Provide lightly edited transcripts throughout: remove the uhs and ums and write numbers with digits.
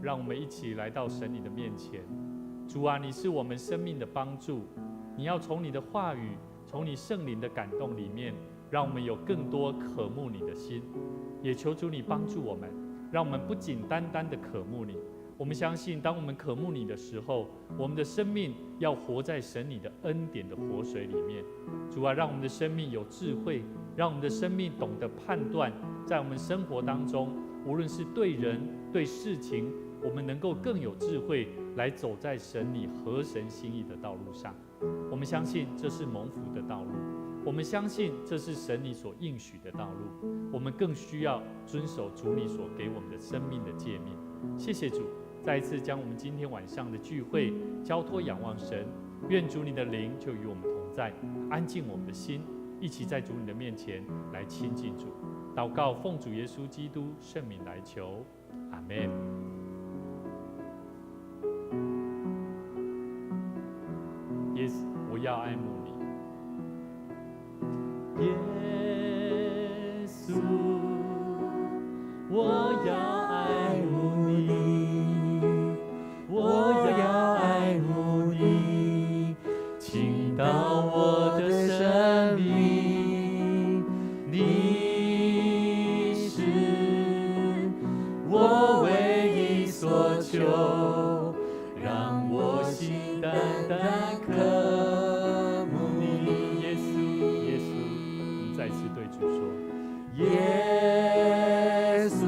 让我们一起来到神你的面前。主啊，你是我们生命的帮助，你要从你的话语，从你圣灵的感动里面，让我们有更多渴慕你的心。也求主你帮助我们，让我们不仅单单的渴慕你，我们相信当我们渴慕你的时候，我们的生命要活在神你的恩典的活水里面。主啊，让我们的生命有智慧，让我们的生命懂得判断，在我们生活当中，无论是对人对事情，我们能够更有智慧来走在神你合神心意的道路上。我们相信这是蒙福的道路，我们相信这是神你所应许的道路，我们更需要遵守主你所给我们的生命的诫命。谢谢主，再一次将我们今天晚上的聚会交托仰望神，愿主你的灵就与我们同在，安静我们的心，一起在主你的面前来亲近主。祷告奉主耶稣基督圣名来求，阿们。耶稣，我要爱慕你。耶稣，我要爱慕你，我要爱慕你，倾倒我的生命，你是我唯一所求，让我心单单渴慕你。耶稣，耶稣，我们再次对主说，耶稣，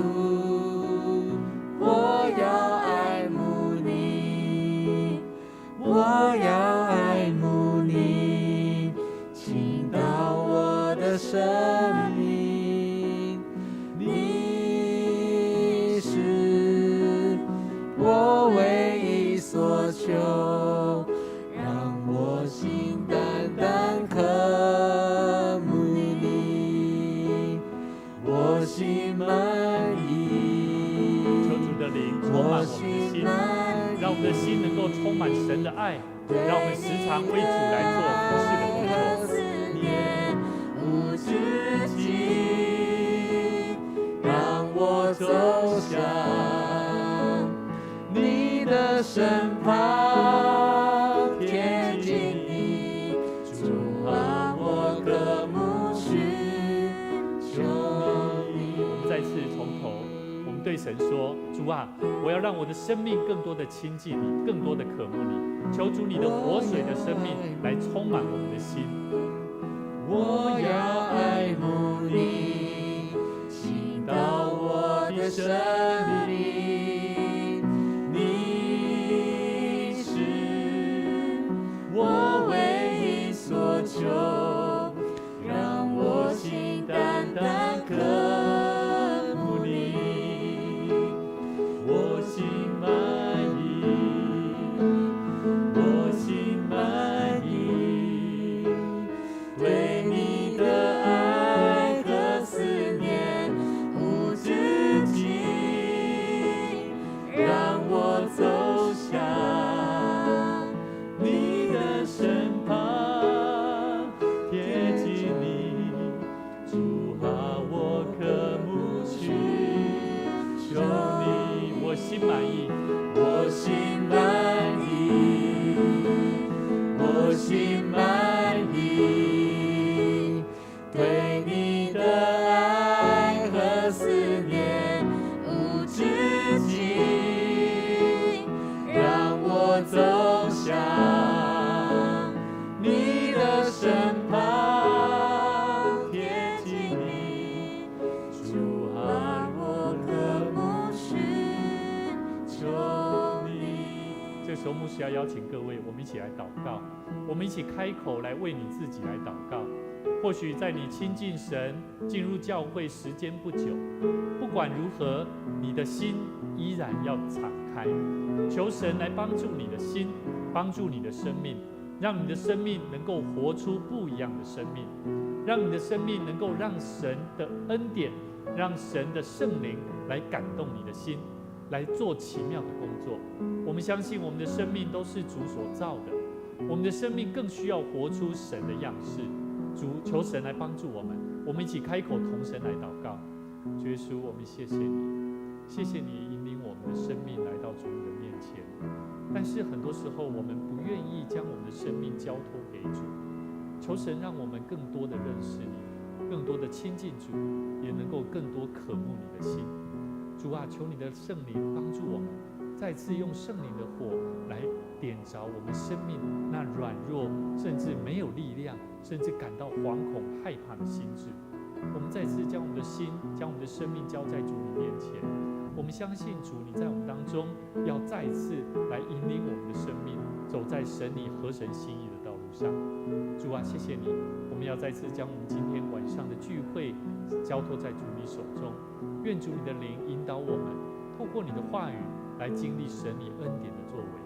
我要爱慕你，我要爱慕你，倾倒我的生命，你是我唯一所求，让我心单单渴慕你，我心满意。求主的灵充满我们的心，让我们的心能够充满神的爱，让我们时常为主来做服事的工作。无止境，让我走向你的身旁，贴近你，主啊，我渴慕寻求你。我们再次从头，我们对神说，主啊，我要让我的生命更多的亲近你，更多的渴慕你，求主你的活水的生命来充满我们的心。我要爱慕你，倾倒我的生命，你是我唯一所求，让我心单单渴慕你，我心满意，我心满意，对你的爱和思念无止境，让我走向你的身旁，贴近你，主啊，我渴慕寻求你，我心满意，我心满意，我心满意，对你的爱和思念无止境，让我走向你的身旁，贴近你，主啊，我渴慕寻求你。这时候牧师要邀请各位，我们一起来祷告，我们一起开口来为你自己来祷告。或许在你亲近神、进入教会时间不久，不管如何，你的心依然要敞开，求神来帮助你的心，帮助你的生命，让你的生命能够活出不一样的生命，让你的生命能够让神的恩典，让神的圣灵来感动你的心，来做奇妙的工作。我们相信我们的生命都是主所造的，我们的生命更需要活出神的样式。主，求神来帮助我们，我们一起开口同神来祷告。主耶稣，我们谢谢你，谢谢你引领我们，们的生命来到主你的面前。但是很多时候，我们不愿意将我们的生命交托给主。求神让我们更多的认识你，更多的亲近主，也能够更多渴慕你的心。主啊，求你的圣灵帮助我们，再次用圣灵的火来点着我们生命那软弱，甚至没有力量，甚至感到惶恐害怕的心智。我们再次将我们的心，将我们的生命交在主你面前。我们相信主，你在我们当中要再次来引领我们的生命，走在神你合神心意的道路上。主啊，谢谢你，我们要再次将我们今天晚上的聚会交托在主你手中。愿主你的灵引导我们，透过你的话语来经历神你恩典的作为。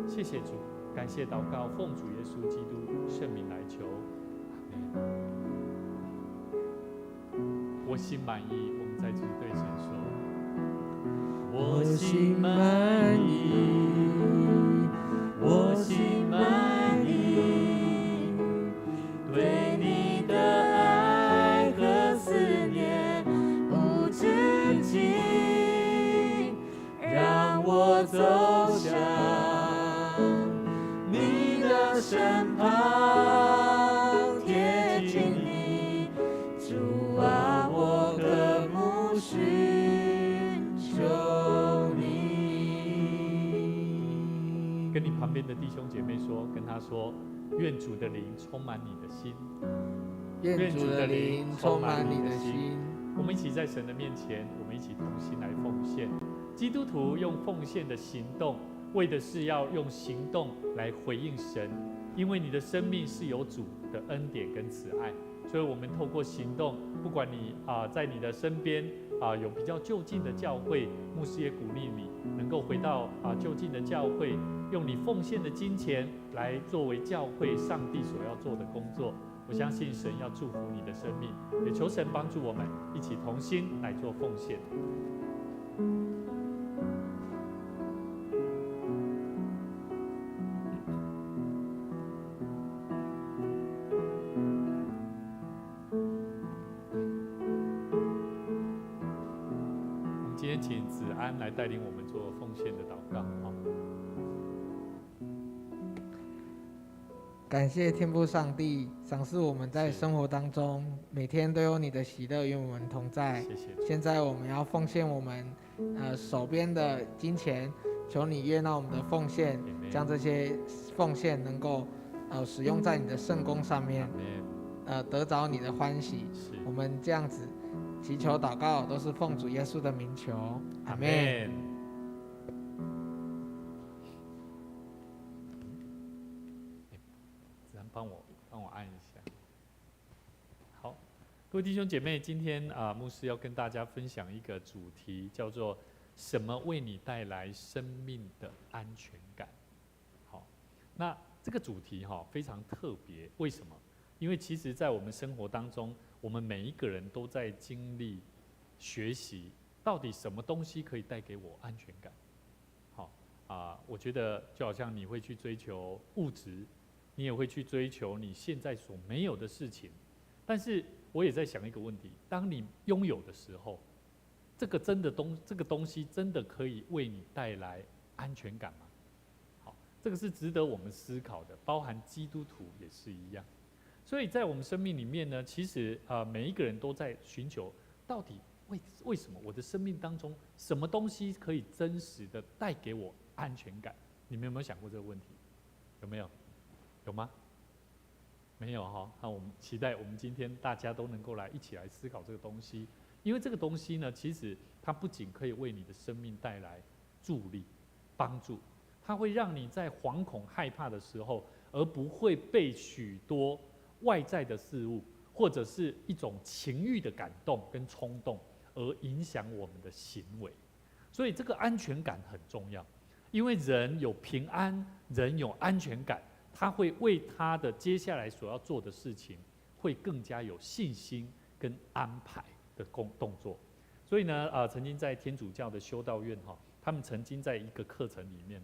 谢谢主，感谢祷告，奉主耶稣基督圣名来求，阿们。我心满意，我们再次对神说：我心满意，我心满意，对你的爱和思念无止境，让我走向你的身旁，贴近你，主啊，我渴慕寻求你。跟你旁边的弟兄姐妹说，跟他说，愿主的灵充满你的心，愿主的灵充满你的心。我们一起在神的面前，我们一起同心来奉献。基督徒用奉献的行动，为的是要用行动来回应神，因为你的生命是有主的恩典跟慈爱，所以我们透过行动，不管你在你的身边有比较就近的教会，牧师也鼓励你能够回到就近的教会，用你奉献的金钱来作为教会上帝所要做的工作。我相信神要祝福你的生命，也求神帮助我们一起同心来做奉献。我们今天请子安来带领我们做奉献的祷告。感谢天父上帝赏赐我们在生活当中每天都有你的喜乐与我们同在。谢谢。现在我们要奉献我们手边的金钱，求你悦纳我们的奉献，将这些奉献能够使用在你的圣工上面，得着你的欢喜。我们这样子祈求祷告，都是奉主耶稣的名求，阿们。帮我按一下。好，各位弟兄姐妹，今天牧师要跟大家分享一个主题，叫做什么为你带来生命的安全感。好，那这个主题非常特别，为什么？因为其实在我们生活当中，我们每一个人都在经历学习，到底什么东西可以带给我安全感。好我觉得就好像你会去追求物质，你也会去追求你现在所没有的事情，但是我也在想一个问题：当你拥有的时候，这个东西真的可以为你带来安全感吗？好，这个是值得我们思考的，包含基督徒也是一样。所以在我们生命里面呢，其实每一个人都在寻求，到底为什么我的生命当中什么东西可以真实的带给我安全感？你们有没有想过这个问题？有没有？有吗？没有哈。那我们期待我们今天大家都能够一起来思考这个东西，因为这个东西呢，其实它不仅可以为你的生命带来助力、帮助，它会让你在惶恐害怕的时候，而不会被许多外在的事物或者是一种情欲的感动跟冲动而影响我们的行为。所以这个安全感很重要，因为人有平安，人有安全感，他会为他的接下来所要做的事情，会更加有信心跟安排的动作。所以呢，曾经在天主教的修道院他们曾经在一个课程里面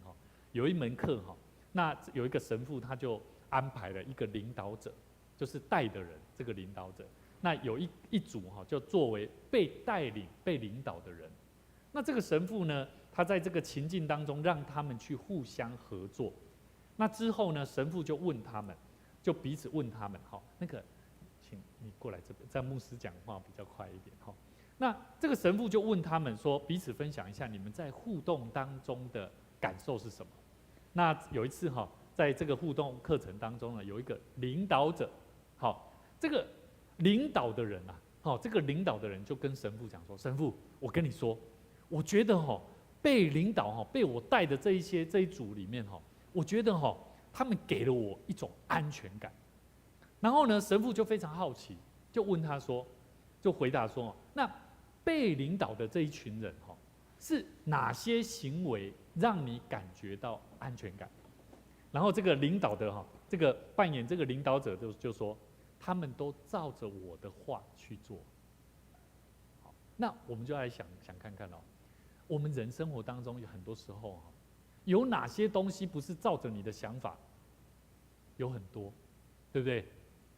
有一门课那有一个神父他就安排了一个领导者，就是带的人，这个领导者，那有一组就作为被带领、被领导的人。那这个神父呢，他在这个情境当中让他们去互相合作。那之后呢，神父就问他们，就彼此问他们，好，那个，请你过来这边，这样牧师讲话比较快一点，好。那这个神父就问他们说，彼此分享一下你们在互动当中的感受是什么？那有一次哈，在这个互动课程当中呢，有一个领导者，好，这个领导的人啊，好，这个领导的人就跟神父讲说，神父，我跟你说，我觉得哈，被领导哈，被我带的这一组里面哈，我觉得哈，他们给了我一种安全感。然后呢，神父就非常好奇，就问他说，就回答说，那被领导的这一群人哈，是哪些行为让你感觉到安全感？然后这个领导的哈，这个扮演这个领导者就说，他们都照着我的话去做。好，那我们就来想看看哦，我们人生活当中有很多时候哈，有哪些东西不是照着你的想法？有很多，对不对？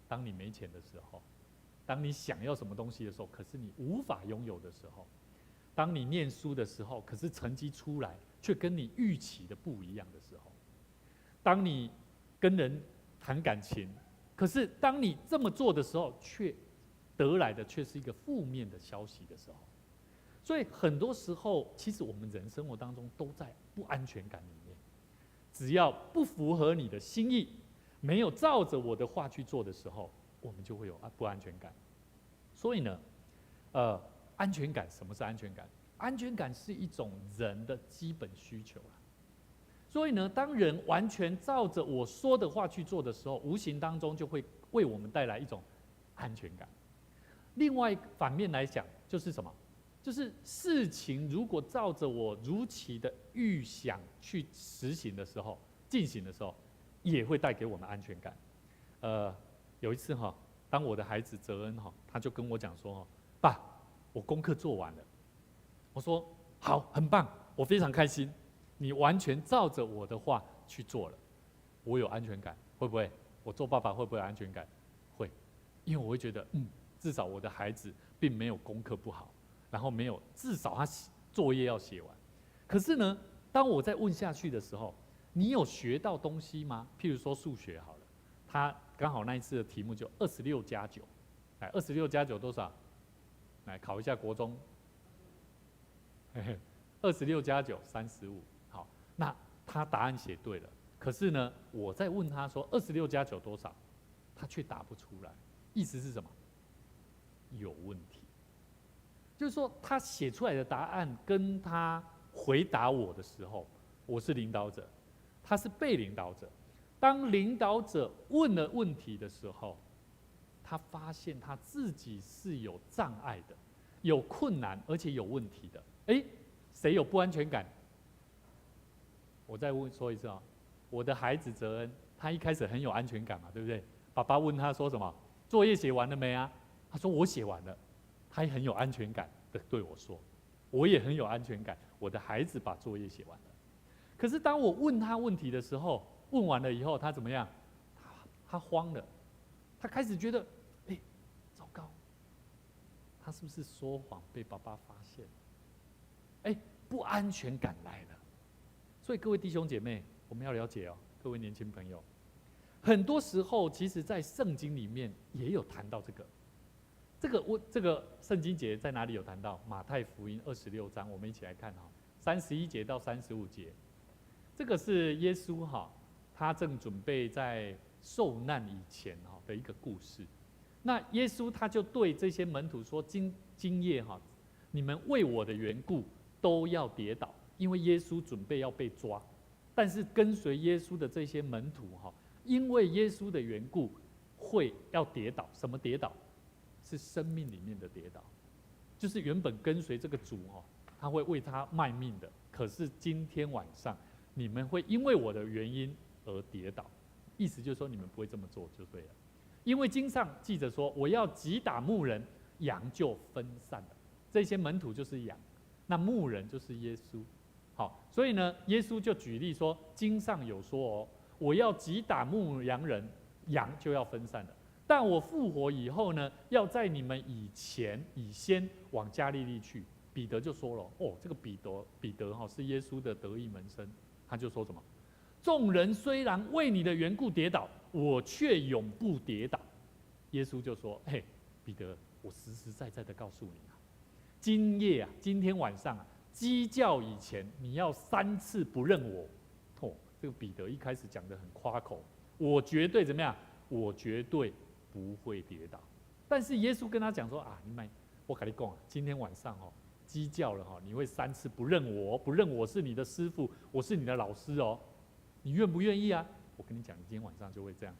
当你没钱的时候，当你想要什么东西的时候，可是你无法拥有的时候，当你念书的时候，可是成绩出来却跟你预期的不一样的时候，当你跟人谈感情，可是当你这么做的时候，却得来的却是一个负面的消息的时候，所以很多时候，其实我们人生活当中都在不安全感里面，只要不符合你的心意，没有照着我的话去做的时候，我们就会有不安全感。所以呢，安全感，什么是安全感？安全感是一种人的基本需求啦。所以呢，当人完全照着我说的话去做的时候，无形当中就会为我们带来一种安全感。另外反面来讲，就是什么？就是事情如果照着我如期的预想去实行的时候、进行的时候，也会带给我们安全感。有一次哈，当我的孩子泽恩哈，他就跟我讲说，爸，我功课做完了。我说好，很棒，我非常开心，你完全照着我的话去做了，我有安全感，会不会？我做爸爸会不会有安全感？会，因为我会觉得，至少我的孩子并没有功课不好，然后没有，至少他作业要写完。可是呢，当我再问下去的时候，你有学到东西吗？譬如说数学好了，他刚好那一次的题目就26+9，来26+9多少？来考一下国中。26+9 35，好，那他答案写对了，可是呢，我在问他说26+9多少，他却答不出来，意思是什么？有问题，就是说他写出来的答案跟他回答我的时候，我是领导者，他是被领导者。当领导者问了问题的时候，他发现他自己是有障碍的，有困难，而且有问题的。谁有不安全感？我再说一次啊，我的孩子泽恩，他一开始很有安全感嘛，对不对？爸爸问他说什么？作业写完了没啊？他说我写完了，他也很有安全感的对我说，我也很有安全感，我的孩子把作业写完了。可是当我问他问题的时候，问完了以后，他怎么样？他慌了，他开始觉得，糟糕，他是不是说谎被爸爸发现？不安全感来了。所以各位弟兄姐妹，我们要了解哦，各位年轻朋友，很多时候其实在圣经里面也有谈到这个。这个圣经节在哪里有谈到？马太福音26章，我们一起来看31节到35节。这个是耶稣他正准备在受难以前的一个故事。那耶稣他就对这些门徒说：今夜你们为我的缘故都要跌倒，因为耶稣准备要被抓。但是跟随耶稣的这些门徒因为耶稣的缘故会要跌倒。什么跌倒？是生命里面的跌倒，就是原本跟随这个主他会为他卖命的，可是今天晚上你们会因为我的原因而跌倒。意思就是说你们不会这么做就对了，因为经上记着说，我要击打牧人，羊就分散了。这些门徒就是羊，那牧人就是耶稣。好，所以呢，耶稣就举例说，经上有说我要击打牧羊人，羊就要分散了。但我复活以后呢，要在你们以先往加利利去。彼得就说了，哦，这个彼得哈是耶稣的得意门生，他就说什么？众人虽然为你的缘故跌倒，我却永不跌倒。耶稣就说，嘿，彼得，我实实在在的告诉你啊，今天晚上啊，鸡叫以前，你要3次不认我。哦，这个彼得一开始讲得很夸口，我绝对怎么样？我绝对不会跌倒。但是耶稣跟他讲说啊，我跟你讲啊，今天晚上鸡叫了你会3次不认我是你的师父，我是你的老师哦，你愿不愿意啊？我跟你讲，你今天晚上就会这样。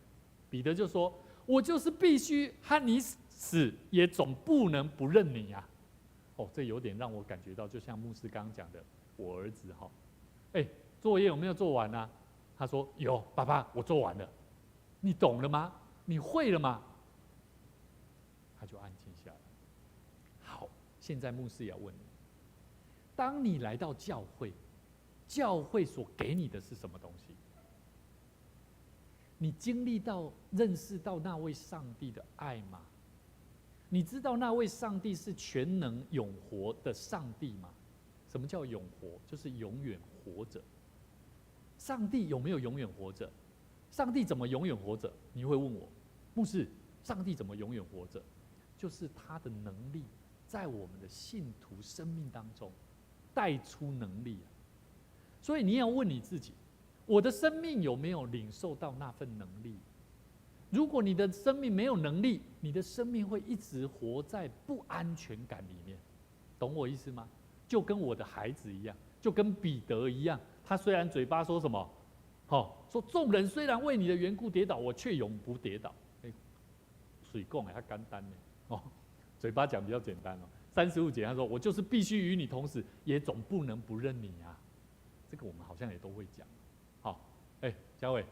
彼得就说，我就是必须和你死，也总不能不认你啊。哦，这有点让我感觉到，就像牧师刚刚讲的，我儿子作业有没有做完啊？他说有，爸爸，我做完了。你懂了吗？你会了吗？他就安静下来。好，现在牧师也要问你：当你来到教会，教会所给你的是什么东西？你经历到、认识到那位上帝的爱吗？你知道那位上帝是全能永活的上帝吗？什么叫永活？就是永远活着。上帝有没有永远活着？上帝怎么永远活着？你会问我，牧师，上帝怎么永远活着？就是他的能力在我们的信徒生命当中带出能力。所以你要问你自己，我的生命有没有领受到那份能力？如果你的生命没有能力，你的生命会一直活在不安全感里面，懂我意思吗？就跟我的孩子一样，就跟彼得一样，他虽然嘴巴说什么，说众人虽然为你的缘故跌倒，我却永不跌倒。水讲还简单呢，嘴巴讲比较简单35节他说，我就是必须与你同死，也总不能不认你啊。这个我们好像也都会讲。好，嘉伟，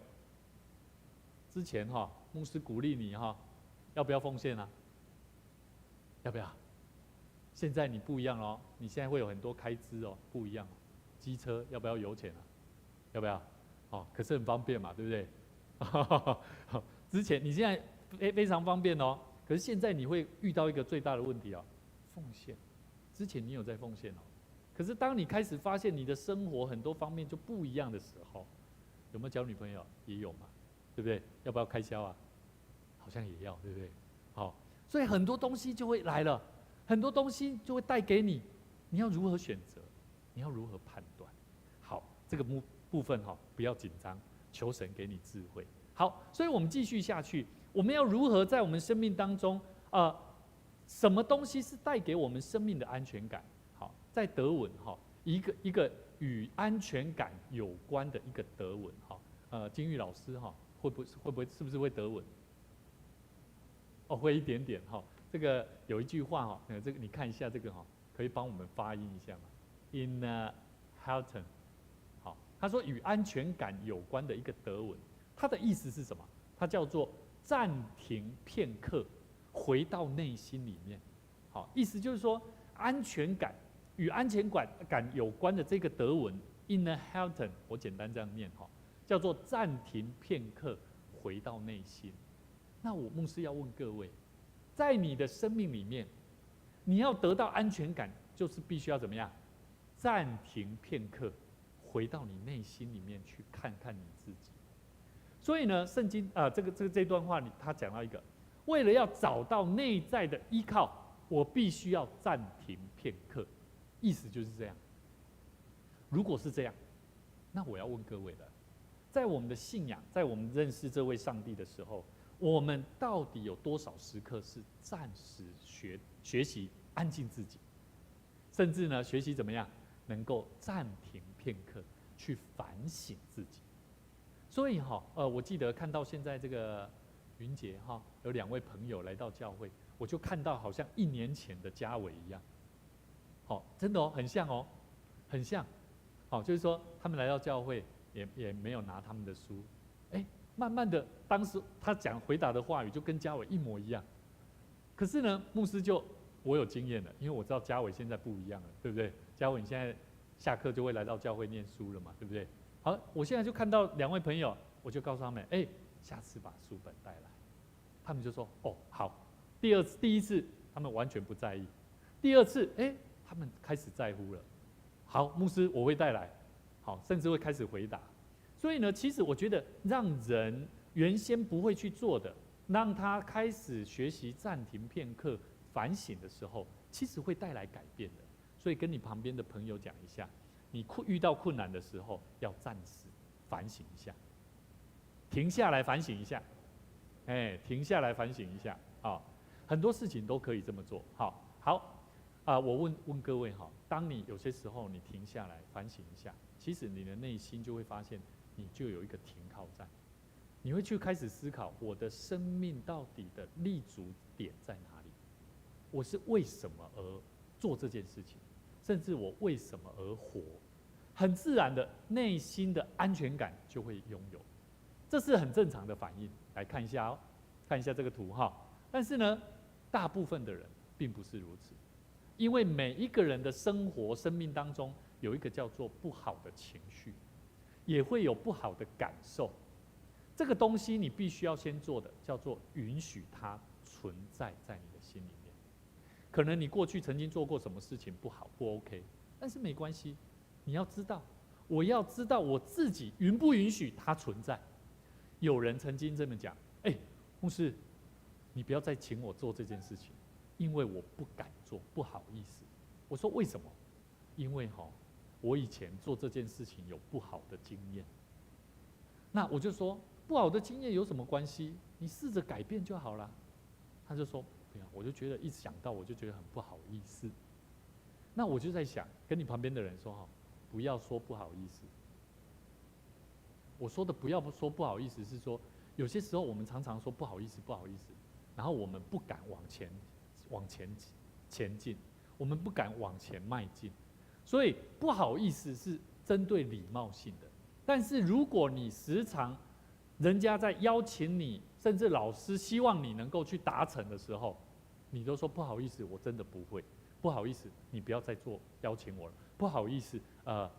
之前牧师鼓励你要不要奉献啊？要不要？现在你不一样了你现在会有很多开支不一样机车要不要油钱啊？要不要？可是很方便嘛，对不对？之前你现在非常方便可是现在你会遇到一个最大的问题奉献。之前你有在奉献可是当你开始发现你的生活很多方面就不一样的时候，有没有交女朋友？也有嘛，对不对？要不要开销啊？好像也要，对不对？所以很多东西就会来了，很多东西就会带给你，你要如何选择？你要如何判断？好，这个部分不要紧张，求神给你智慧。好，所以我们继续下去，我们要如何在我们生命当中什么东西是带给我们生命的安全感？好，在德文一个与安全感有关的一个德文金玉老师会不会是不是会德文？会一点点这个有一句话这个你看一下这个可以帮我们发音一下吗 ？Inhalten， 好，他说与安全感有关的一个德文，它的意思是什么？它叫做暂停片刻，回到内心里面。好，意思就是说安全感与安全感有关的这个德文 Inhalten， 我简单这样念叫做暂停片刻，回到内心。那我牧师要问各位，在你的生命里面，你要得到安全感，就是必须要怎么样？暂停片刻，回到你内心里面去看看你自己。所以呢，圣经这段话他讲到一个，为了要找到内在的依靠，我必须要暂停片刻。意思就是这样。如果是这样，那我要问各位了，在我们的信仰，在我们认识这位上帝的时候，我们到底有多少时刻是暂时学习安静自己，甚至呢学习怎么样能够暂停片刻去反省自己？所以我记得看到现在这个云杰有2位朋友来到教会，我就看到好像1年前的嘉伟一样，真的很像很像，就是说他们来到教会也没有拿他们的书，慢慢的，当时他回答的话语就跟嘉伟一模一样。可是呢，牧师我有经验了，因为我知道嘉伟现在不一样了，对不对？嘉伟你现在下课就会来到教会念书了嘛，对不对？好，我现在就看到2位朋友，我就告诉他们，下次把书本带来。他们就说，好。第一次他们完全不在意，第2次，他们开始在乎了。好，牧师我会带来，好，甚至会开始回答。所以呢，其实我觉得让人原先不会去做的，让他开始学习暂停片刻、反省的时候，其实会带来改变的。所以跟你旁边的朋友讲一下，你遇到困难的时候，要暂时反省一下，停下来反省一下，停下来反省一下啊，很多事情都可以这么做。好。我问各位哈，当你有些时候你停下来反省一下，其实你的内心就会发现，你就有一个停靠站，你会去开始思考，我的生命到底的立足点在哪里？我是为什么而做这件事情？甚至我为什么而活？很自然的，内心的安全感就会拥有，这是很正常的反应。来看一下哦，看一下这个图哈。但是呢，大部分的人并不是如此。因为每一个人的生活、生命当中有一个叫做不好的情绪，也会有不好的感受。这个东西你必须要先做的，叫做允许它存在在你的心里面。可能你过去曾经做过什么事情不好、不 OK， 但是没关系，你要知道，我要知道我自己允不允许它存在。有人曾经这么讲：“牧师，你不要再请我做这件事情。”因为我不敢做，不好意思。我说为什么？因为我以前做这件事情有不好的经验。那我就说，不好的经验有什么关系？你试着改变就好了。他就说，对啊，我就觉得一想到我就觉得很不好意思。那我就在想，跟你旁边的人说不要说不好意思。我说的不要说不好意思，是说有些时候我们常常说不好意思，不好意思，然后我们不敢往前进，我们不敢往前迈进，所以不好意思是针对礼貌性的。但是如果你时常人家在邀请你，甚至老师希望你能够去达成的时候，你都说不好意思，我真的不会，不好意思，你不要再邀请我了，不好意思，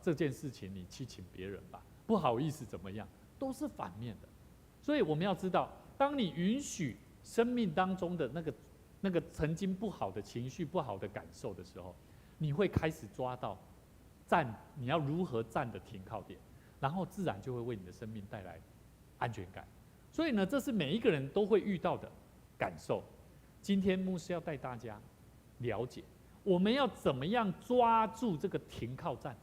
这件事情你去请别人吧，不好意思怎么样，都是反面的。所以我们要知道，当你允许生命当中的那个曾经不好的情绪、不好的感受的时候，你会开始抓到你要如何站的停靠点，然后自然就会为你的生命带来安全感。所以呢，这是每一个人都会遇到的感受。今天牧师要带大家了解，我们要怎么样抓住这个停靠站。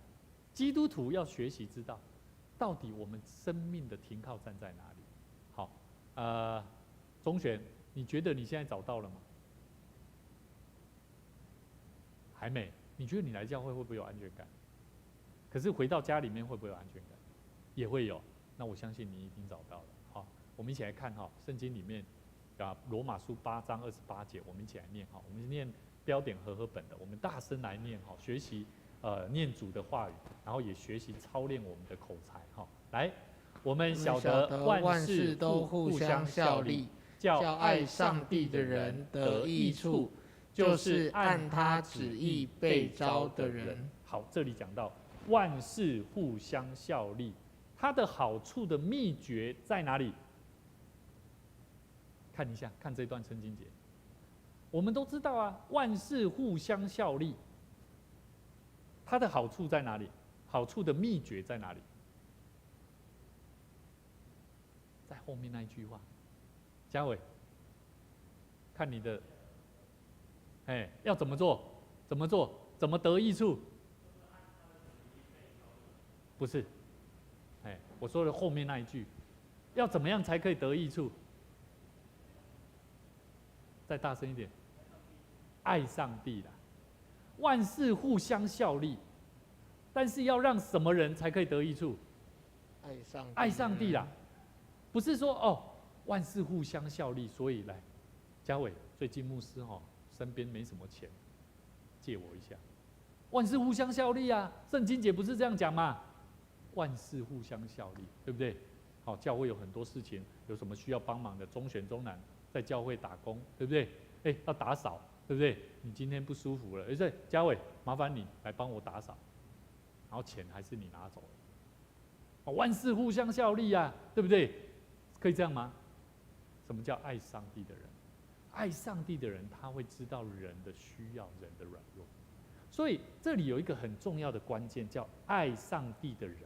基督徒要学习知道，到底我们生命的停靠站在哪里。好，钟璇，你觉得你现在找到了吗？还没。你觉得你来教会会不会有安全感？可是回到家里面会不会有安全感？也会有。那我相信你已经找到了。好，我们一起来看圣经里面罗马书8章28节，我们一起来念我们念标点和合本的，我们大声来念学习念主的话语，然后也学习操练我们的口才来，我们晓得万事都互相效力，叫爱上帝的人得益处，就是按他旨意被召的人。好，这里讲到万事互相效力，它的好处的秘诀在哪里？看一下，看这段圣经节，我们都知道啊，万事互相效力，它的好处在哪里？好处的秘诀在哪里？在后面那一句话，嘉伟，看你的，要怎么做？怎么做？怎么得益处？不是，我说的后面那一句，要怎么样才可以得益处？再大声一点，爱上帝啦，万事互相效力，但是要让什么人才可以得益处？爱上帝啦，不是说万事互相效力，所以来，嘉伟，最近牧师身边没什么钱，借我一下。万事互相效力啊，圣经节不是这样讲吗？万事互相效力，对不对？好，教会有很多事情，有什么需要帮忙的，中选中南在教会打工，对不对？要打扫，对不对？你今天不舒服了，对，嘉伟，麻烦你来帮我打扫，然后钱还是你拿走了。万事互相效力啊，对不对？可以这样吗？什么叫爱上帝的人？爱上帝的人，他会知道人的需要，人的软弱。所以这里有一个很重要的关键，叫爱上帝的人，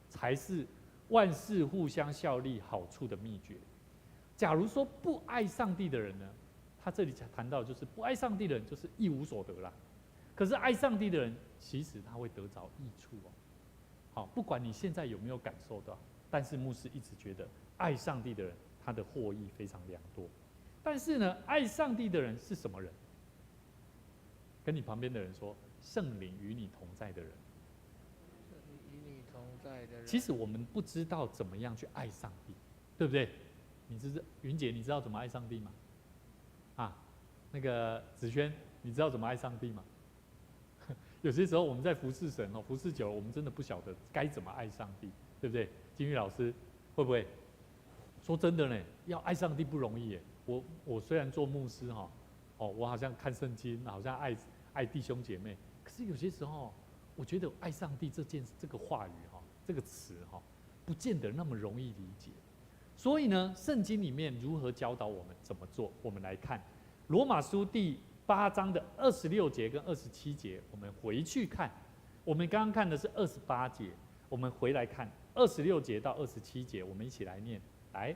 才是万事互相效力好处的秘诀。假如说不爱上帝的人呢，他这里谈到就是不爱上帝的人就是一无所得啦。可是爱上帝的人，其实他会得着益处哦。好，不管你现在有没有感受到，但是牧师一直觉得爱上帝的人，他的获益非常良多。但是呢，爱上帝的人是什么人？跟你旁边的人说，圣灵与你同在的人。与你同在的人。其实我们不知道怎么样去爱上帝，对不对？云姐，你知道怎么爱上帝吗？啊，那个子轩，你知道怎么爱上帝吗？有些时候我们在服侍神服侍久了，我们真的不晓得该怎么爱上帝，对不对？金玉老师会不会？说真的呢，要爱上帝不容易耶。我虽然做牧师我好像看圣经，好像爱弟兄姐妹，可是有些时候，我觉得爱上帝这个话语这个词不见得那么容易理解。所以呢，圣经里面如何教导我们怎么做？我们来看罗马书第8章的26节跟27节，我们回去看。我们刚刚看的是28节，我们回来看26节到27节，我们一起来念。来，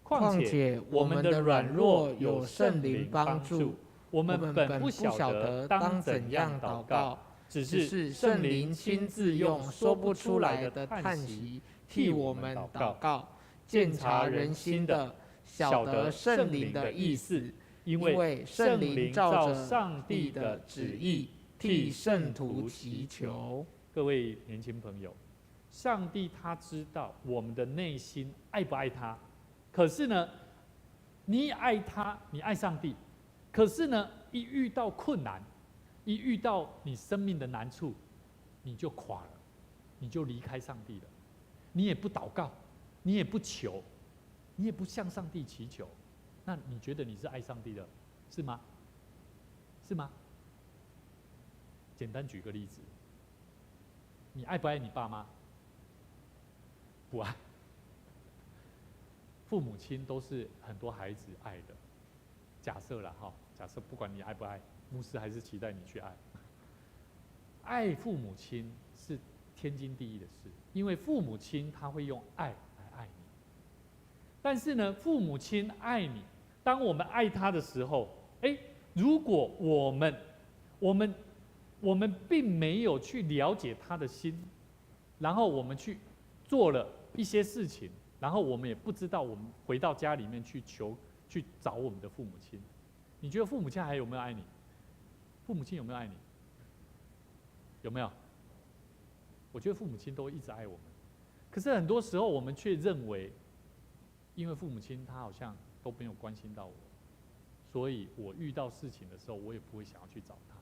况且我们的软弱有圣灵帮助，我们本不晓得当怎样祷告，只是圣灵亲自用说不出来的叹息替我们祷告，鉴察人心的，晓得圣灵的意思。因为圣灵照着上帝的旨意替圣徒祈求。各位年轻朋友，上帝他知道我们的内心爱不爱他。可是呢，你爱他，你爱上帝，可是呢，一遇到困难，一遇到你生命的难处，你就垮了，你就离开上帝了。你也不祷告，你也不求，你也不向上帝祈求。那你觉得你是爱上帝的，是吗？是吗？简单举个例子，你爱不爱你爸妈？不爱。父母亲都是很多孩子爱的，假设啦假设不管你爱不爱，牧师还是期待你去爱。爱父母亲是天经地义的事，因为父母亲他会用爱来爱你。但是呢，父母亲爱你，当我们爱他的时候，如果我们并没有去了解他的心，然后我们去做了一些事情，然后我们也不知道我们回到家里面去找我们的父母亲，你觉得父母亲还有没有爱你？父母亲有没有爱你？有没有？我觉得父母亲都一直爱我们，可是很多时候我们却认为，因为父母亲他好像都没有关心到我，所以我遇到事情的时候，我也不会想要去找他。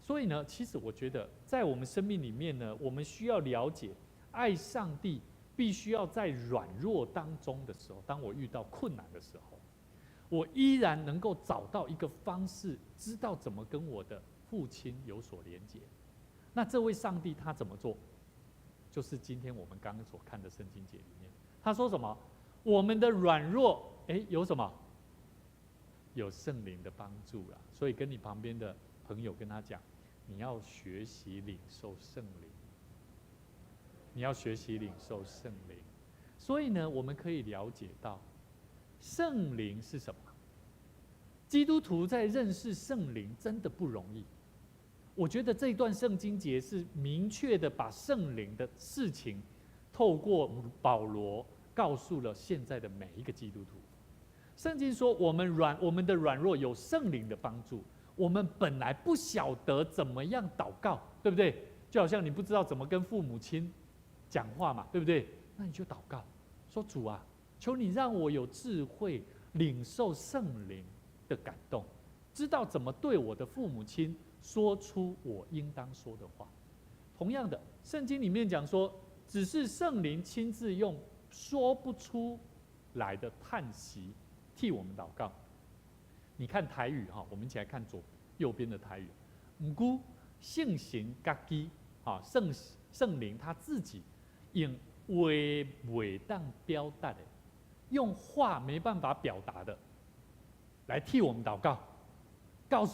所以呢，其实我觉得在我们生命里面呢，我们需要了解，爱上帝必须要在软弱当中的时候，当我遇到困难的时候，我依然能够找到一个方式，知道怎么跟我的父亲有所连结。那这位上帝他怎么做？就是今天我们刚刚所看的圣经节里面，他说什么？我们的软弱，有什么？有圣灵的帮助啦。所以跟你旁边的朋友跟他讲，你要学习领受圣灵，你要学习领受圣灵。所以呢，我们可以了解到，圣灵是什么？基督徒在认识圣灵真的不容易。我觉得这一段圣经节是明确的把圣灵的事情，透过保罗告诉了现在的每一个基督徒。圣经说我们的软弱有圣灵的帮助，我们本来不晓得怎么样祷告，对不对？就好像你不知道怎么跟父母亲讲话嘛，对不对？那你就祷告，说主啊，求你让我有智慧，领受圣灵的感动，知道怎么对我的父母亲说出我应当说的话。同样的，圣经里面讲说，只是圣灵亲自用说不出来的叹息替我们祷告。你看台语我们一起来看右边的台语。唔过圣神自己圣灵他自己用话未当表达的，用话没办法表达的，来替我们祷告，告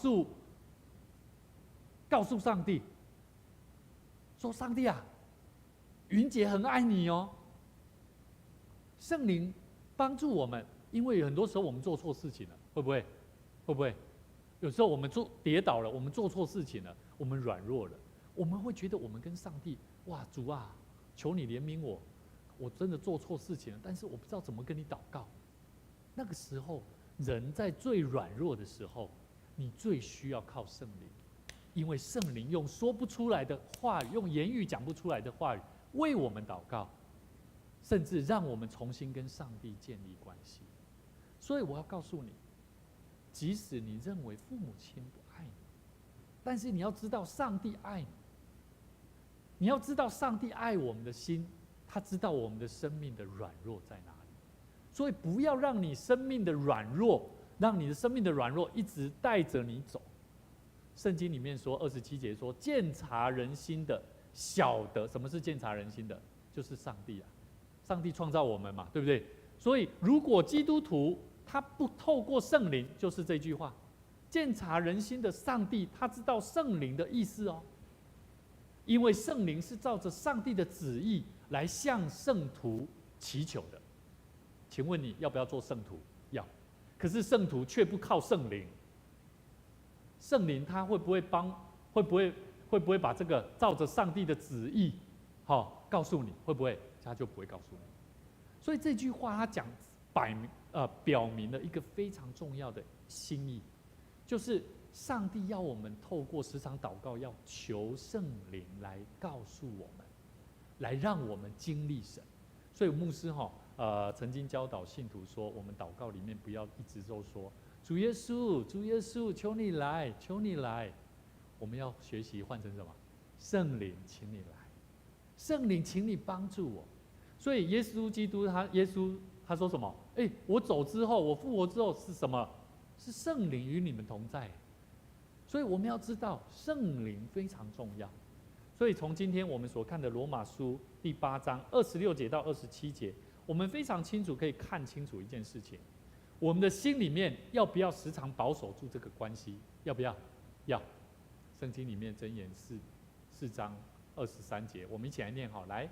告诉上帝，说上帝啊，云姐很爱你哦。圣灵帮助我们，因为很多时候我们做错事情了，会不会？会不会？有时候我们跌倒了，我们做错事情了，我们软弱了，我们会觉得我们跟上帝，哇，主啊，求你怜悯我，我真的做错事情了，但是我不知道怎么跟你祷告。那个时候，人在最软弱的时候，你最需要靠圣灵，因为圣灵用说不出来的话语，用言语讲不出来的话语，为我们祷告，甚至让我们重新跟上帝建立关系。所以我要告诉你，即使你认为父母亲不爱你，但是你要知道上帝爱你。你要知道上帝爱我们的心，他知道我们的生命的软弱在哪里。所以不要让你生命的软弱，让你的生命的软弱一直带着你走。圣经里面说27节说，鉴察人心的晓得。什么是鉴察人心的？就是上帝啊，上帝创造我们嘛，对不对？所以如果基督徒他不透过圣灵，就是这句话，鉴察人心的上帝，他知道圣灵的意思哦。因为圣灵是照着上帝的旨意来向圣徒祈求的。请问你要不要做圣徒？要。可是圣徒却不靠圣灵，圣灵他会不会把这个照着上帝的旨意，告诉你？会不会？他就不会告诉你。所以这句话他讲表明了一个非常重要的心意，就是上帝要我们透过时常祷告，要求圣灵来告诉我们，来让我们经历神。所以牧师曾经教导信徒说，我们祷告里面不要一直都说主耶稣，主耶稣，求你来，求你来。我们要学习换成什么？圣灵，请你来，圣灵，请你帮助我。所以耶稣基督他说什么？我走之后，我复活之后是什么？是圣灵与你们同在。所以我们要知道圣灵非常重要。所以从今天我们所看的罗马书第8章26节到27节，我们非常清楚可以看清楚一件事情：我们的心里面要不要时常保守住这个关系？要不要？要。圣经里面箴言4章23节，我们一起来念好，来。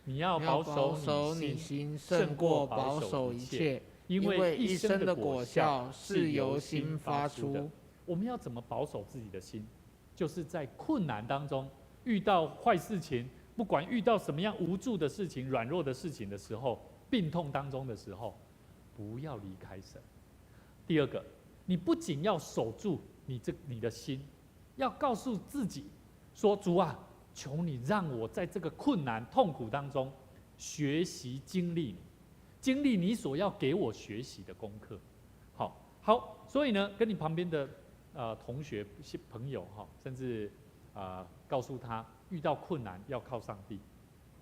你要保守你心，胜过保守一切，因为一生的果效是由心发出的。我们要怎么保守自己的心？就是在困难当中，遇到坏事情，不管遇到什么样无助的事情、软弱的事情的时候，病痛当中的时候，不要离开神。第二个，你不仅要守住你的心，要告诉自己说：主啊，求你让我在这个困难痛苦当中学习经历你所要给我学习的功课。好，所以呢，跟你旁边的同学朋友甚至告诉他，遇到困难要靠上帝。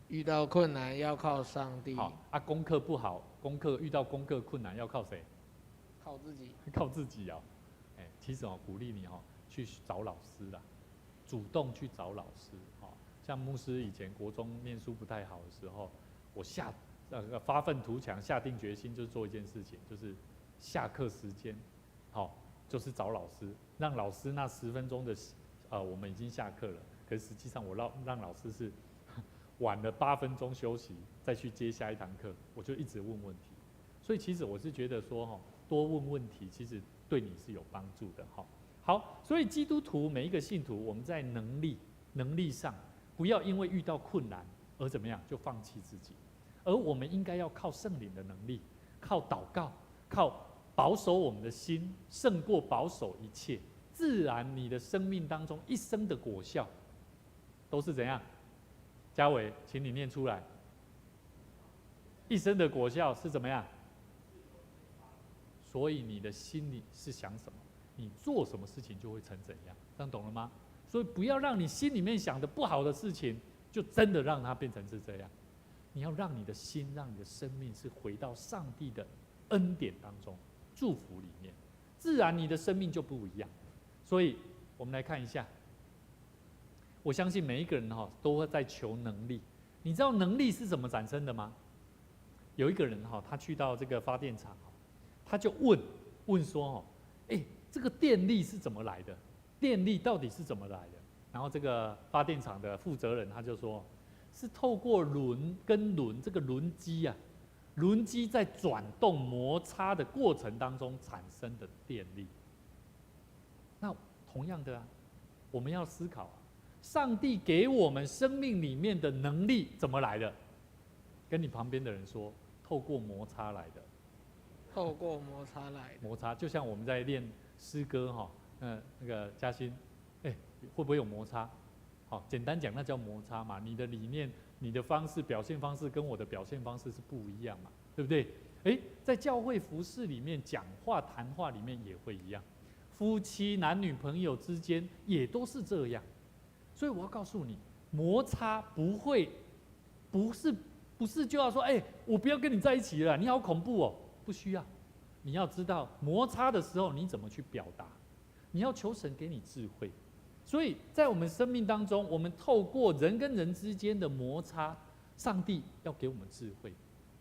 遇到困难要靠上帝。功课不好，遇到功课困难要靠谁？靠自己。靠自己啊！其实鼓励你去找老师啦，主动去找老师。像牧师以前国中念书不太好的时候，我发愤图强，下定决心就是做一件事情，就是下课时间，就是找老师，让老师那10分钟的我们已经下课了，可是实际上我让老师是晚了8分钟休息，再去接下一堂课，我就一直问问题。所以其实我是觉得说多问问题，其实对你是有帮助的。好，所以基督徒每一个信徒，我们在能力上，不要因为遇到困难而怎么样就放弃自己，而我们应该要靠圣灵的能力，靠祷告，靠保守我们的心，胜过保守一切。自然你的生命当中一生的果效都是怎样？嘉伟，请你念出来。一生的果效是怎么样？所以你的心里是想什么，你做什么事情就会成怎样，这样懂了吗？所以不要让你心里面想的不好的事情，就真的让它变成是这样。你要让你的心，让你的生命是回到上帝的恩典当中，祝福里面，自然你的生命就不一样。所以我们来看一下，我相信每一个人都会在求能力。你知道能力是怎么产生的吗？有一个人他去到这个发电厂，他就问说这个电力是怎么来的？电力到底是怎么来的？然后这个发电厂的负责人他就说，是透过轮跟轮这个轮机啊，轮机在转动摩擦的过程当中产生的电力。那同样的啊，我们要思考，上帝给我们生命里面的能力怎么来的？跟你旁边的人说，透过摩擦来的。透过摩擦来的。摩擦就像我们在练诗歌哈，那个嘉欣，会不会有摩擦？好，简单讲，那叫摩擦嘛。你的理念、你的方式、表现方式跟我的表现方式是不一样嘛，对不对？在教会服事里面讲话、谈话里面也会一样，夫妻、男女朋友之间也都是这样。所以我要告诉你，摩擦不是就要说，我不要跟你在一起了，你好恐怖哦，不需要。你要知道摩擦的时候你怎么去表达，你要求神给你智慧。所以在我们生命当中，我们透过人跟人之间的摩擦，上帝要给我们智慧，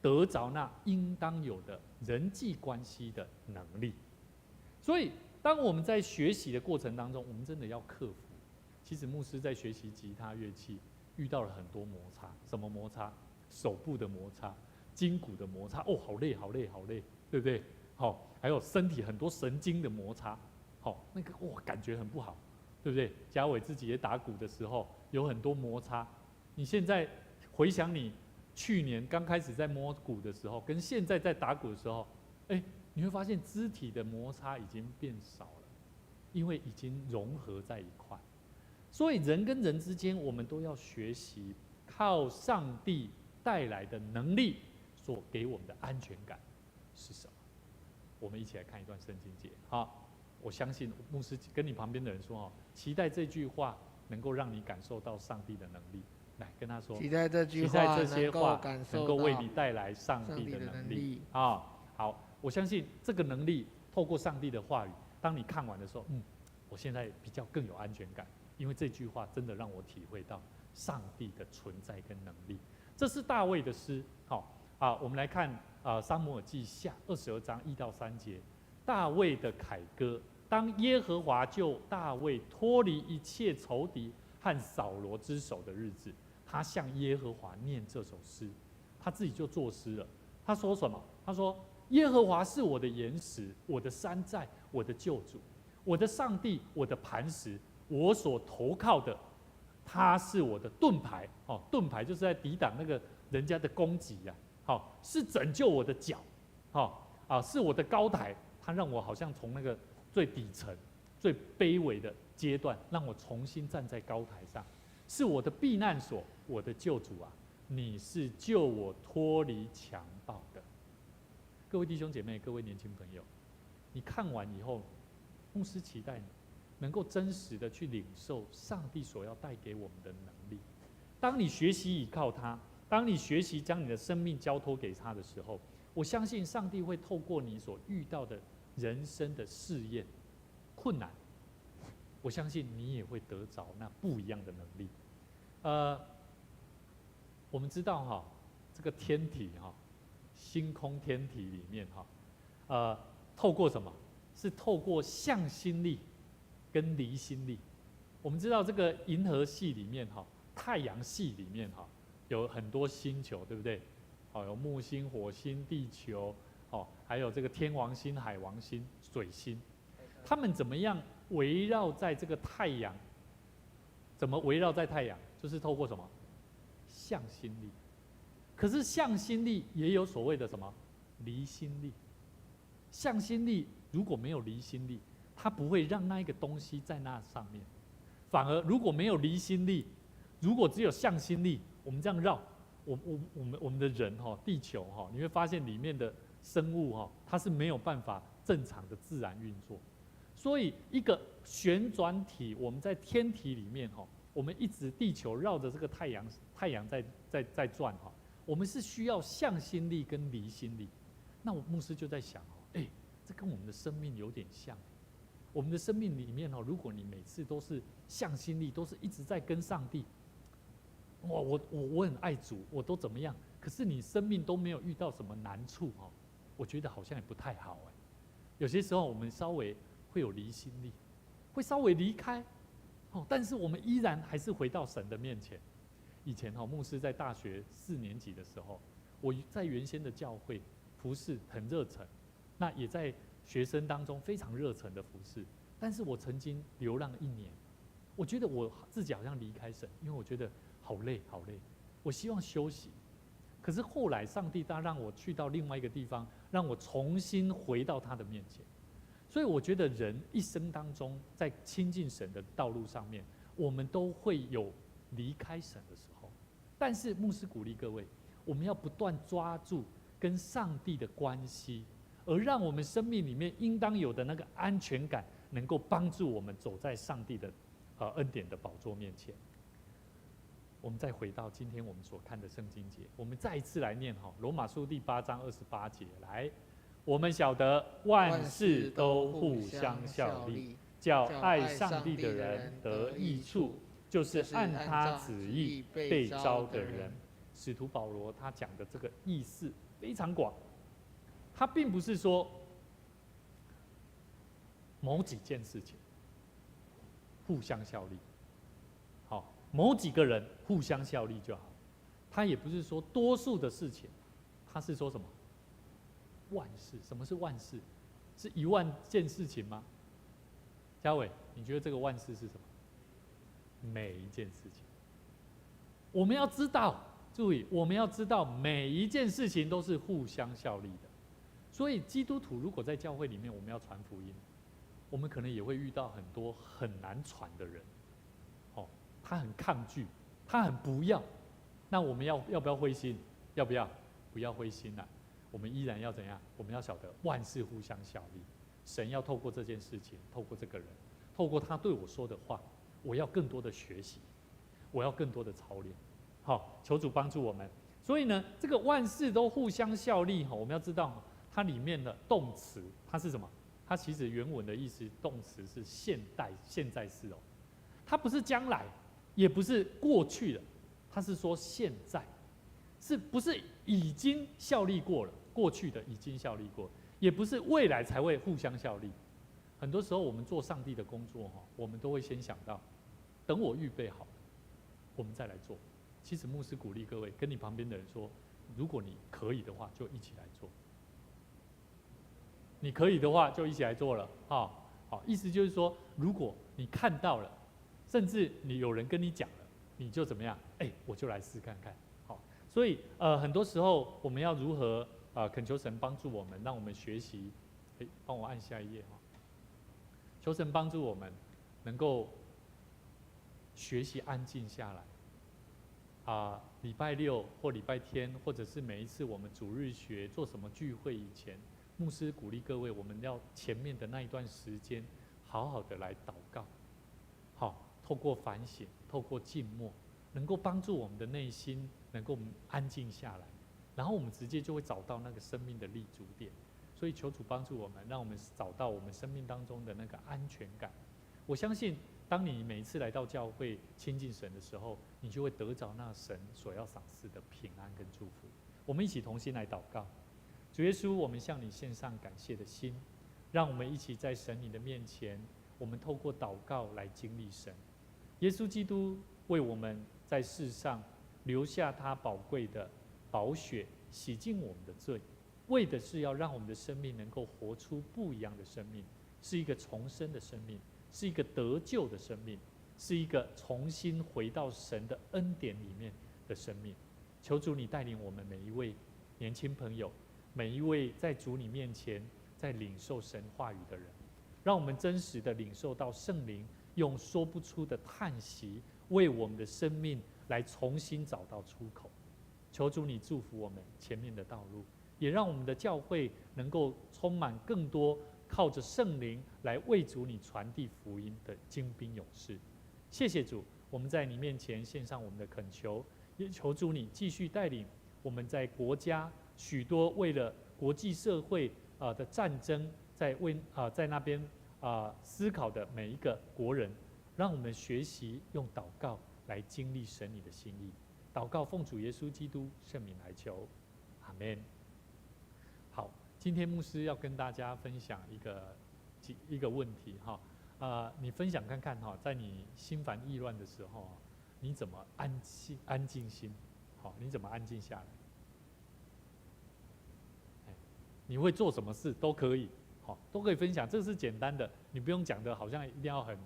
得着那应当有的人际关系的能力。所以当我们在学习的过程当中，我们真的要克服。其实牧师在学习吉他乐器遇到了很多摩擦，什么摩擦？手部的摩擦，筋骨的摩擦，好累好累好累，对不对？还有身体很多神经的摩擦，那个感觉很不好，对不对？嘉伟自己也打鼓的时候有很多摩擦，你现在回想你去年刚开始在摸鼓的时候，跟现在在打鼓的时候，你会发现肢体的摩擦已经变少了，因为已经融合在一块。所以人跟人之间，我们都要学习靠上帝带来的能力所给我们的安全感是什么？我们一起来看一段圣经节。好，我相信牧师跟你旁边的人说，期待这句话能够让你感受到上帝的能力。来跟他说，期待这些话能够为你带来上帝的能力。好，我相信这个能力透过上帝的话语，当你看完的时候，我现在比较更有安全感，因为这句话真的让我体会到上帝的存在跟能力。这是大卫的诗。我们来看撒母耳记下22章1到3节，大卫的凯歌。当耶和华救大卫脱离一切仇敌和扫罗之手的日子，他向耶和华念这首诗，他自己就作诗了。他说什么？他说：耶和华是我的岩石，我的山寨，我的救主，我的上帝，我的磐石，我所投靠的。他是我的盾牌，盾牌就是在抵挡那个人家的攻击呀。是拯救我的脚，是我的高台。他让我好像从那个最底层、最卑微的阶段，让我重新站在高台上。是我的避难所，我的救主啊！你是救我脱离强暴的。各位弟兄姐妹，各位年轻朋友，你看完以后，牧师期待你能够真实的去领受上帝所要带给我们的能力。当你学习倚靠他，当你学习将你的生命交托给他的时候，我相信上帝会透过你所遇到的人生的试验、困难，我相信你也会得着那不一样的能力。我们知道这个天体星空天体里面透过什么？是透过向心力跟离心力。我们知道这个银河系里面太阳系里面有很多星球，对不对？有木星、火星、地球，还有这个天王星、海王星、水星，它们怎么样围绕在这个太阳？怎么围绕在太阳？就是透过什么？向心力。可是向心力也有所谓的什么？离心力。向心力如果没有离心力，它不会让那一个东西在那上面。反而如果没有离心力，如果只有向心力，我们这样绕，我们的人地球你会发现里面的生物它是没有办法正常的自然运作。所以一个旋转体，我们在天体里面我们一直地球绕着这个太阳在转我们是需要向心力跟离心力。那我牧师就在想这跟我们的生命有点像。我们的生命里面如果你每次都是向心力，都是一直在跟上帝，我很爱主，我都怎么样？可是你生命都没有遇到什么难处我觉得好像也不太好有些时候我们稍微会有离心力，会稍微离开但是我们依然还是回到神的面前。以前牧师在大学4年级的时候，我在原先的教会服侍很热忱，那也在学生当中非常热忱的服侍。但是我曾经流浪1年，我觉得我自己好像离开神，因为我觉得好累好累，我希望休息。可是后来上帝他让我去到另外一个地方，让我重新回到他的面前。所以我觉得人一生当中，在亲近神的道路上面，我们都会有离开神的时候。但是牧师鼓励各位，我们要不断抓住跟上帝的关系，而让我们生命里面应当有的那个安全感，能够帮助我们走在上帝的恩典的宝座面前。我们再回到今天我们所看的圣经节，我们再一次来念罗马书第8章28节，来，我们晓得万事都互相效力，叫爱上帝的人得益处，就是按他旨意被召的人。使徒保罗他讲的这个意思非常广，他并不是说某几件事情互相效力，某几个人互相效力就好。他也不是说多数的事情，他是说什么？万事。什么是万事？是10000件事情吗？嘉伟，你觉得这个万事是什么？每一件事情。我们要知道，注意，我们要知道每一件事情都是互相效力的。所以基督徒如果在教会里面我们要传福音，我们可能也会遇到很多很难传的人，他很抗拒，他很不要。那我们要不要灰心？要不要？不要灰心啊！我们依然要怎样？我们要晓得万事互相效力。神要透过这件事情，透过这个人，透过他对我说的话，我要更多的学习，我要更多的操练。求主帮助我们。所以呢，这个万事都互相效力，我们要知道它里面的动词它是什么？它其实原文的意思，动词是现在式哦，它不是将来，也不是过去的，它是说现在，是不是已经效力过了？过去的已经效力过，也不是未来才会互相效力。很多时候我们做上帝的工作，我们都会先想到，等我预备好了，我们再来做。其实牧师鼓励各位，跟你旁边的人说，如果你可以的话，就一起来做。你可以的话，就一起来做了，意思就是说，如果你看到了，甚至你有人跟你讲了，你就怎么样？我就来试看看。所以很多时候我们要如何恳求神帮助我们，让我们学习。帮我按下一页哈。求神帮助我们能够学习安静下来。礼拜6或礼拜天，或者是每一次我们主日学做什么聚会以前，牧师鼓励各位，我们要前面的那一段时间，好好的来祷告，透过反省，透过静默，能够帮助我们的内心能够安静下来，然后我们直接就会找到那个生命的立足点。所以求主帮助我们，让我们找到我们生命当中的那个安全感。我相信，当你每一次来到教会亲近神的时候，你就会得着那神所要赏赐的平安跟祝福。我们一起同心来祷告。主耶稣，我们向你献上感谢的心，让我们一起在神你的面前，我们透过祷告来经历神。耶稣基督为我们在世上留下他宝贵的宝血，洗净我们的罪，为的是要让我们的生命能够活出不一样的生命，是一个重生的生命，是一个得救的生命，是一个重新回到神的恩典里面的生命。求主你带领我们每一位年轻朋友，每一位在主你面前在领受神话语的人，让我们真实的领受到圣灵用说不出的叹息，为我们的生命来重新找到出口。求主你祝福我们前面的道路，也让我们的教会能够充满更多靠着圣灵来为主你传递福音的精兵勇士。谢谢主，我们在你面前献上我们的恳求，也求主你继续带领我们在国家许多为了国际社会的战争，在那边思考的每一个国人，让我们学习用祷告来经历神你的心意。祷告奉主耶稣基督圣名来求，阿们。好，今天牧师要跟大家分享一个问题你分享看看哈，在你心烦意乱的时候，你怎么安静心？好，你怎么安静下来？你会做什么事都可以，好，都可以分享，这是简单的，你不用讲的，好像一定要很